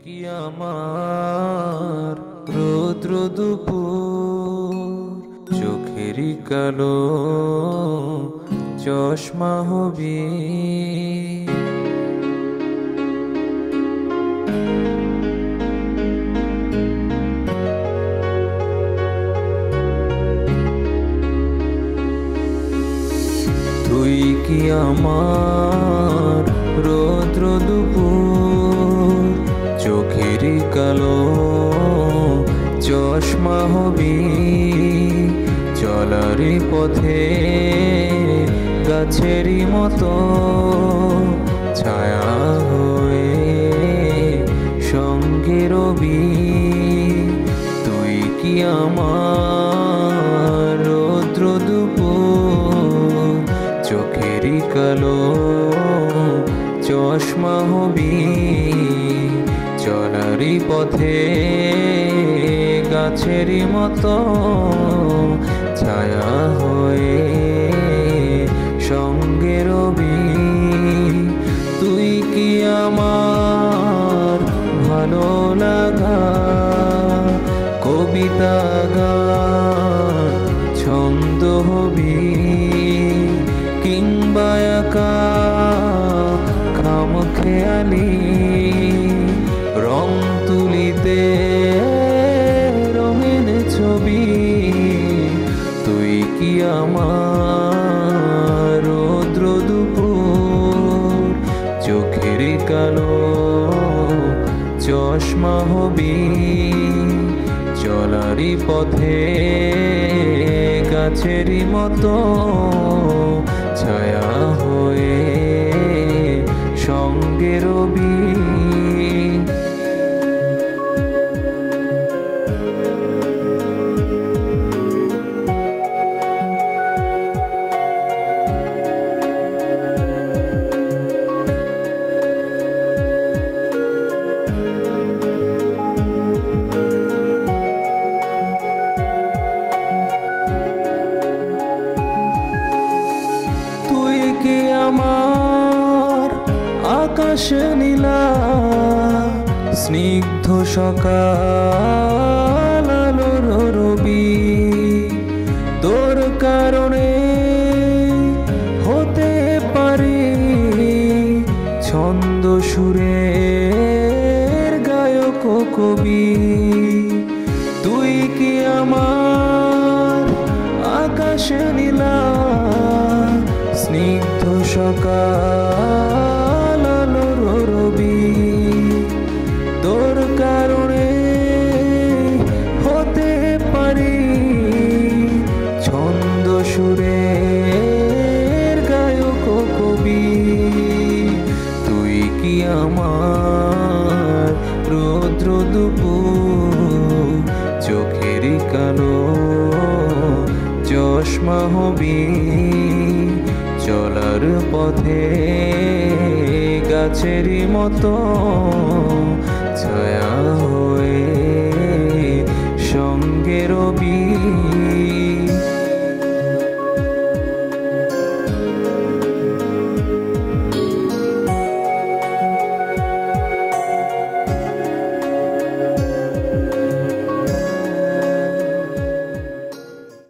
কি আমার রৌদ্র দুপুর চোখেরই কালো চশমা হবি। তুই কি আমার রৌদ্র দুপুর চোখেরই কালো চশমা হবি। চলারই পথে গাছেরই মতো ছায়া হয়ে সঙ্গে রবি। তুই কি আমার রৌদ্র দুপুর চোখেরই কালো চশমা হবি। চলারই পথে গাছেরই মতো ছায়া হয়ে সঙ্গে রবি। তুই কি আমার ভালো লাগা কবিতা গান ছন্দ হবি, কিংবা একা খামখেয়ালি রং তুলিতে রঙিন ছবি। তুই কি আমার রৌদ্র দুপুর চোখের কালো চশমা হবি। চলারই পথে গাছেরই মতো ছায়া হয়ে সঙ্গে রবি। তুই কি আমার আকাশ নীলা স্নিগ্ধ সকাল আলোর রবি। তোর কারণে হতে পারি ছন্দ সুরের গায়ক কবি। তুই কি আমার আকাশ নীলা স্নিগ্ধ সকাল আলোর রবি। তোর কারণে হতে পারি ছন্দ সুরের গায়ক কবি। তুই কি আমার রৌদ্র দুপুর চোখের কালো চশমা হবি। চলার পথে গাছেরই মতো ছায়া হয়ে সঙ্গে রবি।